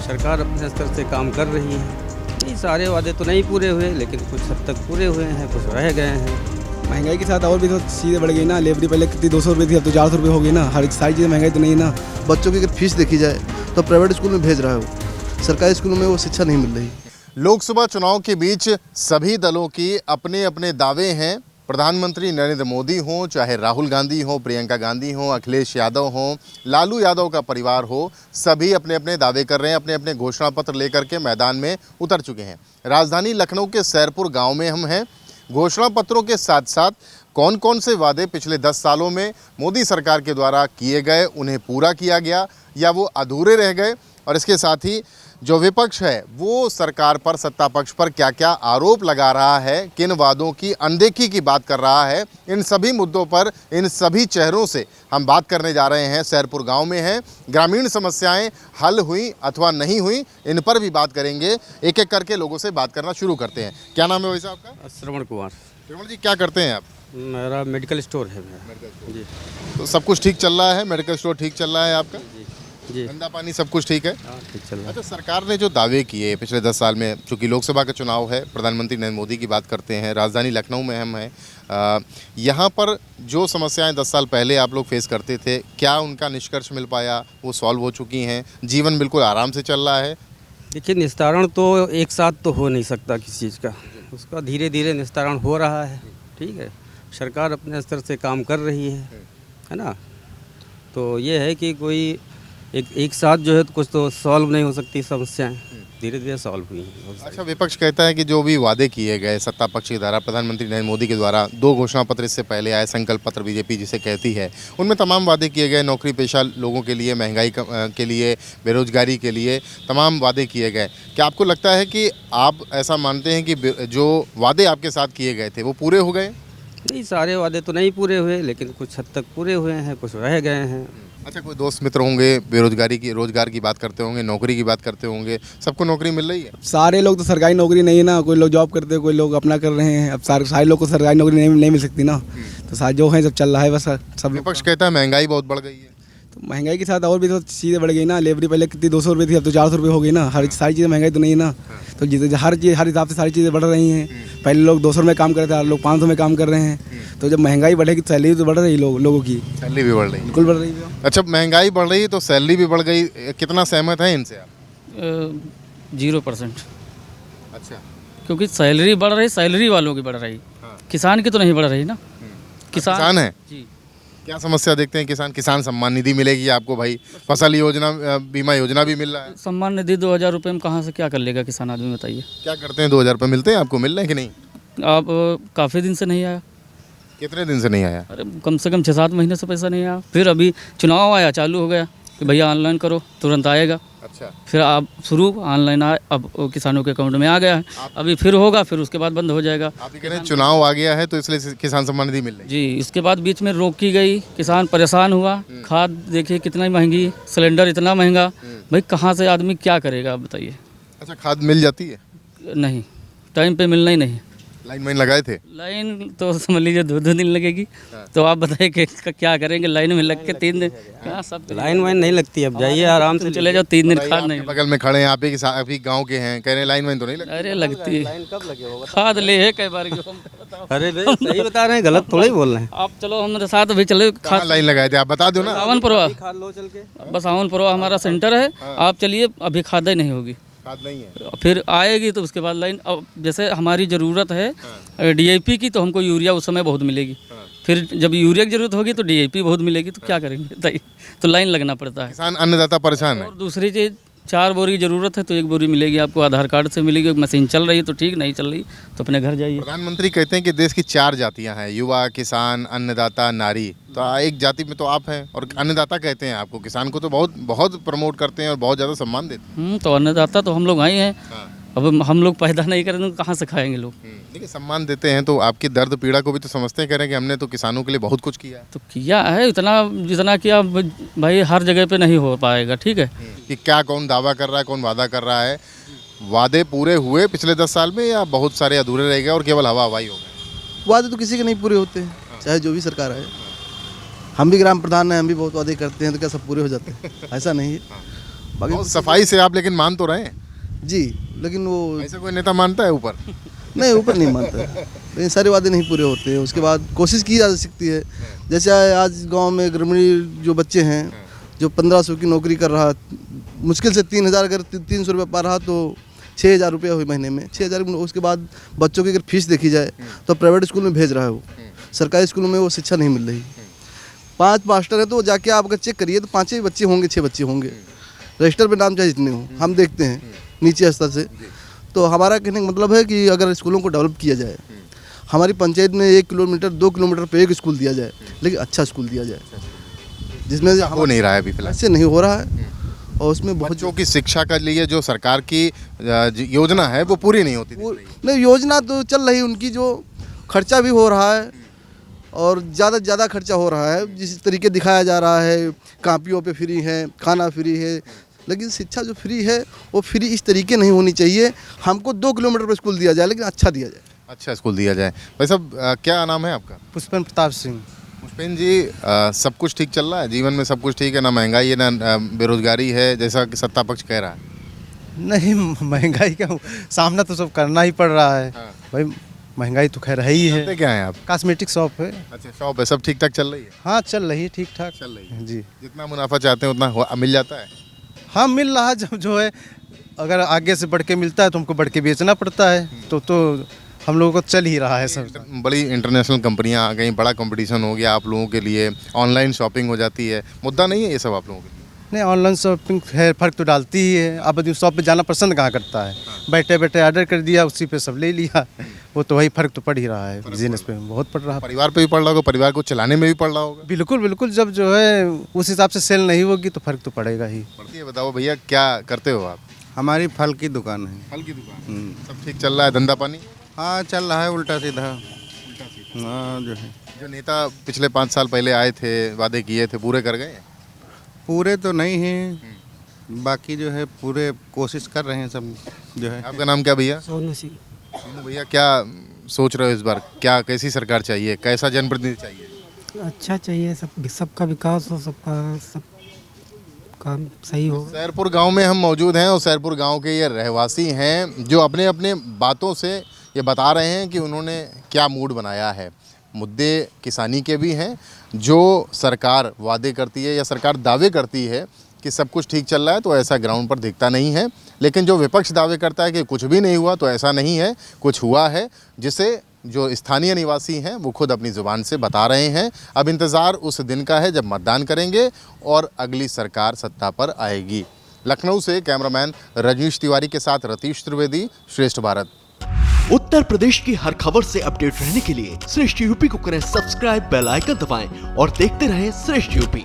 सरकार अपने स्तर से काम कर रही है। ये सारे वादे तो नहीं पूरे हुए, लेकिन कुछ हद तक पूरे हुए हैं, कुछ रह गए हैं। महंगाई के साथ और भी तो चीज़ें बढ़ गई ना। लेबरी पहले कितनी 200 रुपये थी, अब तो 400 रुपये हो गई ना। हर सारी चीज़ें महंगाई तो नहीं है ना। बच्चों की अगर फीस देखी जाए तो प्राइवेट स्कूल में भेज रहा है वो, सरकारी स्कूलों में वो शिक्षा नहीं मिल रही। लोकसभा चुनाव के बीच सभी दलों की अपने अपने दावे हैं। प्रधानमंत्री नरेंद्र मोदी हों, चाहे राहुल गांधी हों, प्रियंका गांधी हों, अखिलेश यादव हों, लालू यादव का परिवार हो, सभी अपने अपने दावे कर रहे हैं, अपने अपने घोषणा पत्र लेकर के मैदान में उतर चुके हैं। राजधानी लखनऊ के सैरपुर गांव में हम हैं। घोषणा पत्रों के साथ साथ कौन कौन से वादे पिछले 10 सालों में मोदी सरकार के द्वारा किए गए, उन्हें पूरा किया गया या वो अधूरे रह गए, और इसके साथ ही जो विपक्ष है वो सरकार पर, सत्ता पक्ष पर क्या क्या आरोप लगा रहा है, किन वादों की अनदेखी की बात कर रहा है, इन सभी मुद्दों पर इन सभी चेहरों से हम बात करने जा रहे हैं। सैरपुर गांव में हैं, ग्रामीण समस्याएं हल हुई अथवा नहीं हुई, इन पर भी बात करेंगे। एक एक करके लोगों से बात करना शुरू करते हैं। क्या नाम है वैसे आपका? श्रवण कुमार। श्रवण जी, क्या करते हैं आप? मेरा मेडिकल स्टोर है जी। तो सब कुछ ठीक चल रहा है? मेडिकल स्टोर ठीक चल रहा है आपका? जी, धंधा पानी सब कुछ ठीक है? हाँ, ठीक चल रहा है। अच्छा, सरकार ने जो दावे किए पिछले 10 साल में, चूँकि लोकसभा का चुनाव है, प्रधानमंत्री नरेंद्र मोदी की बात करते हैं, राजधानी लखनऊ में हम हैं, यहाँ पर जो समस्याएं 10 साल पहले आप लोग फेस करते थे, क्या उनका निष्कर्ष मिल पाया? वो सॉल्व हो चुकी हैं? जीवन बिल्कुल आराम से चल रहा है? देखिए, निस्तारण तो एक साथ तो हो नहीं सकता किसी चीज़ का, उसका धीरे धीरे निस्तारण हो रहा है। ठीक है, सरकार अपने स्तर से काम कर रही है ना। तो ये है कि कोई एक साथ जो है तो कुछ तो सॉल्व नहीं हो सकती समस्याएं, धीरे धीरे सॉल्व हुई हैं। अच्छा, विपक्ष कहता है कि जो भी वादे किए गए सत्ता पक्ष के द्वारा, प्रधानमंत्री नरेंद्र मोदी के द्वारा 2 घोषणा पत्र इससे पहले आए, संकल्प पत्र बीजेपी जिसे कहती है, उनमें तमाम वादे किए गए, नौकरी पेशा लोगों के लिए, महंगाई के लिए, बेरोजगारी के लिए तमाम वादे किए गए। क्या आपको लगता है कि आप ऐसा मानते हैं कि जो वादे आपके साथ किए गए थे वो पूरे हो गए? नहीं, सारे वादे तो नहीं पूरे हुए, लेकिन कुछ हद तक पूरे हुए हैं, कुछ रह गए हैं। अच्छा, कोई दोस्त मित्र होंगे, बेरोजगारी की, रोजगार की बात करते होंगे, नौकरी की बात करते होंगे, सबको नौकरी मिल रही है? सारे लोग तो सरकारी नौकरी नहीं है ना। कोई लोग जॉब करते हैं, कोई लोग अपना कर रहे हैं। अब सारे लोग को सरकारी नौकरी नहीं मिल सकती ना। तो सारे जो हैं सब चल रहा है बस। सब विपक्ष कहता है महंगाई बहुत बढ़ गई है। तो महंगाई के साथ और भी तो चीज़ें बढ़ गई ना। लेबरी पहले कितनी 200 रुपये थी, अब तो 400 रुपये हो गई ना। हर सारी चीज़ें महंगाई तो नहीं है ना। तो हर हिसाब से सारी चीज़ें बढ़ रही हैं। पहले लोग 200 में काम करते थे, लोग 500 में काम कर रहे हैं। तो जब महंगाई बढ़ेगी तो सैलरी तो बढ़ रही है, लोगों की सैलरी भी बढ़ रही है। बिल्कुल बढ़ रही है। अच्छा, महंगाई बढ़ रही है तो सैलरी भी बढ़ गई, कितना सहमत है इनसे आप? 0%। अच्छा, क्योंकि सैलरी बढ़ रही, सैलरी वालों की बढ़ रही, किसान की तो नहीं बढ़ रही ना। किसान है जी। क्या समस्या देखते हैं किसान? किसान सम्मान निधि मिलेगी आपको भाई, फसल योजना, बीमा योजना भी मिल रहा है। सम्मान निधि 2000 रुपये में कहाँ से क्या कर लेगा किसान आदमी, बताइए। क्या करते हैं? 2000 रुपये मिलते हैं आपको? मिल रहे हैं कि नहीं? आप काफ़ी दिन से नहीं आया। कितने दिन से नहीं आया? अरे कम से कम 6-7 महीने से पैसा नहीं आया। फिर अभी चुनाव आया, चालू हो गया कि भैया ऑनलाइन करो, तुरंत आएगा। अच्छा, फिर आप शुरू ऑनलाइन आए, अब किसानों के अकाउंट में आ गया है। अभी फिर होगा, फिर उसके बाद बंद हो जाएगा। आप ये कह रहे हैं चुनाव आ गया है तो इसलिए किसान सम्मान निधि मिल रही है? जी, इसके बाद बीच में रोक की गई, किसान परेशान हुआ। खाद देखिए कितना महंगी, सिलेंडर इतना महंगा, भाई कहाँ से आदमी क्या करेगा आप बताइए। अच्छा, खाद मिल जाती है? नहीं, टाइम पे मिलना ही नहीं। लाइन वाइन लगाए थे? लाइन तो समझ लीजिए 2-2 दिन लगेगी। तो आप बताइए कि क्या करेंगे लाइन में लग के 3 दिन? हाँ, सब लाइन वाइन नहीं लगती, अब जाइए आराम से चले जाओ, 3 दिन खाद आपके नहीं। बगल में खड़े हैं, आप ही गांव के हैं, कह रहे हैं लाइन वाइन तो नहीं लगती? अरे लगती है, लाइन कब लगे होगा? खाद ले है कई बार। अरे भाई, सही बता रहे हैं, गलत थोड़ा ही बोल रहे हैं। आप चलो हमारे साथ अभी चले। कहाँ लाइन लगाए थे आप बता दो ना। सावन परवा, खाद लो चल के। बस सावन परवा हमारा सेंटर है। आप चलिए, अभी खाद ही नहीं होगी, खाद नहीं है। फिर आएगी तो उसके बाद लाइन। अब जैसे हमारी ज़रूरत है डीएपी की, तो हमको यूरिया उस समय बहुत मिलेगी। फिर जब यूरिया की ज़रूरत होगी तो डीएपी बहुत मिलेगी, तो क्या करेंगे बताइए। तो लाइन लगना पड़ता है। किसान अन्नदाता परेशान है। और दूसरी चीज़, 4 बोरी की ज़रूरत है तो 1 बोरी मिलेगी आपको, आधार कार्ड से मिलेगी। मशीन चल रही है तो ठीक, नहीं चल रही तो अपने घर जाइए। प्रधानमंत्री कहते हैं कि देश की 4 जातियां हैं, युवा, किसान, अन्नदाता, नारी। तो एक जाति में तो आप हैं, और अन्नदाता कहते हैं आपको। किसान को तो बहुत बहुत प्रमोट करते हैं और बहुत ज़्यादा सम्मान देते हैं। तो अन्नदाता तो हम लोग आए हैं। अब हम लोग पैदा नहीं करेंगे तो कहाँ से खाएंगे लोग। देखिए, सम्मान देते हैं तो आपकी दर्द पीड़ा को भी तो समझते हैं, कह रहे हैं कि हमने तो किसानों के लिए बहुत कुछ किया है। तो किया है, इतना जितना किया भाई हर जगह पे नहीं हो पाएगा। ठीक है, कि क्या कौन दावा कर रहा है, कौन वादा कर रहा है? वादे पूरे हुए पिछले 10 साल में या बहुत सारे अधूरे रह गए और केवल हवा हवाई हो गए? वादे तो किसी के नहीं पूरे होते हैं, चाहे जो भी सरकार आए। हम भी ग्राम प्रधान हैं, हम भी बहुत वादे करते हैं, तो क्या सब पूरे हो जाते हैं? ऐसा नहीं है। बाकी और सफाई से आप लेकिन मान तो रहे हैं, जी, लेकिन वो ऐसा कोई नेता मानता है ऊपर? नहीं, ऊपर नहीं मानता है, लेकिन सारे वादे नहीं पूरे होते हैं। उसके बाद कोशिश की जा सकती है, जैसे आज गांव में ग्रामीण जो बच्चे हैं जो 1500 की नौकरी कर रहा, मुश्किल से 3000, अगर 300 रुपये पा रहा तो 6000 रुपये हुए महीने में, 6000। उसके बाद बच्चों की अगर फीस देखी जाए तो प्राइवेट स्कूल में भेज रहा है वो, सरकारी स्कूलों में वो शिक्षा नहीं मिल रही। 5 मास्टर है तो जाके आप अगर चेक करिए तो 5 ही बच्चे होंगे, 6 बच्चे होंगे, रजिस्टर पे नाम चाहे जितने हो, हम देखते हैं नीचे स्तर से। तो हमारा कहने का मतलब है कि अगर स्कूलों को डेवलप किया जाए, हमारी पंचायत में 1 किलोमीटर 2 किलोमीटर पे एक स्कूल दिया जाए, लेकिन अच्छा स्कूल दिया जाए, जिसमें हो नहीं रहा है अभी फिलहाल। ऐसे नहीं हो रहा है। और उसमें बहुत बच्चों की शिक्षा के लिए जो सरकार की योजना है वो पूरी नहीं होती। नहीं, योजना तो चल रही, उनकी जो खर्चा भी हो रहा है और ज़्यादा से ज़्यादा खर्चा हो रहा है, जिस तरीके दिखाया जा रहा है, कापियों पे फ्री है, खाना फ्री है, लेकिन शिक्षा जो फ्री है वो फ्री इस तरीके नहीं होनी चाहिए। हमको 2 किलोमीटर पर स्कूल दिया जाए, लेकिन अच्छा दिया जाए, अच्छा स्कूल दिया जाए। भाई साहब, क्या नाम है आपका? पुष्पन प्रताप सिंह। पुष्पेन जी, सब कुछ ठीक चल रहा है जीवन में? सब कुछ ठीक है ना? महंगाई है ना बेरोजगारी है, जैसा कि सत्ता पक्ष कह रहा है? नहीं, महंगाई का सामना तो सब करना ही पड़ रहा है भाई, महंगाई तो खैर है ही है। करते क्या है आप? कॉस्मेटिक शॉप है। अच्छा, शॉप है, सब ठीक ठाक चल रही है? हाँ, चल रही है ठीक ठाक। चल रही है जी, जितना मुनाफा चाहते हैं उतना मिल जाता है? हाँ मिल रहा है। जब जो है अगर आगे से बढ़ के मिलता है तो हमको बढ़ के बेचना पड़ता है, तो हम लोगों को चल ही रहा है सब। बड़ी इंटरनेशनल कंपनियां आ गई, बड़ा कंपटीशन हो गया आप लोगों के लिए, ऑनलाइन शॉपिंग हो जाती है, मुद्दा नहीं है ये सब आप लोगों के लिए? नहीं, ऑनलाइन शॉपिंग है, फ़र्क तो डालती ही है। अब आदमी शॉप पे जाना पसंद कहाँ करता है, बैठे बैठे ऑर्डर कर दिया, उसी पे सब ले लिया, वो तो वही फ़र्क तो पड़ ही रहा है, बिजनेस पे बहुत पड़ रहा है। परिवार पे भी पड़ रहा होगा, परिवार को चलाने में भी पड़ रहा होगा। बिल्कुल बिल्कुल, जब जो है उस हिसाब से सेल नहीं होगी तो फ़र्क तो पड़ेगा ही। ये बताओ भैया, क्या करते हो आप? हमारी फल की दुकान है। फल की दुकान। सब ठीक चल रहा है, धंधा पानी? हाँ, चल रहा है उल्टा सीधा। हाँ, जो है जो नेता पिछले 5 साल पहले आए थे, वादे किए थे, पूरे कर गए? पूरे तो नहीं हैं, बाकी जो है पूरे कोशिश कर रहे हैं सब जो है। आपका नाम क्या भैया? सोनू सिंह। सोनू भैया, क्या सोच रहे हो इस बार? क्या कैसी सरकार चाहिए, कैसा जनप्रतिनिधि चाहिए? अच्छा चाहिए, सबका विकास हो, सब काम सही हो। सैरपुर गांव में हम मौजूद हैं और सैरपुर गांव के ये रहवासी हैं जो अपने अपने बातों से ये बता रहे हैं कि उन्होंने क्या मूड बनाया है। मुद्दे किसानी के भी हैं, जो सरकार वादे करती है या सरकार दावे करती है कि सब कुछ ठीक चल रहा है, तो ऐसा ग्राउंड पर दिखता नहीं है। लेकिन जो विपक्ष दावे करता है कि कुछ भी नहीं हुआ, तो ऐसा नहीं है, कुछ हुआ है, जिसे जो स्थानीय निवासी हैं वो खुद अपनी ज़ुबान से बता रहे हैं। अब इंतज़ार उस दिन का है जब मतदान करेंगे और अगली सरकार सत्ता पर आएगी। लखनऊ से कैमरामैन रजनीश तिवारी के साथ रतीश त्रिवेदी, श्रेष्ठ भारत। उत्तर प्रदेश की हर खबर से अपडेट रहने के लिए श्रेष्ठ यूपी को करें सब्सक्राइब, बेल आइकन दबाएं और देखते रहें श्रेष्ठ यूपी।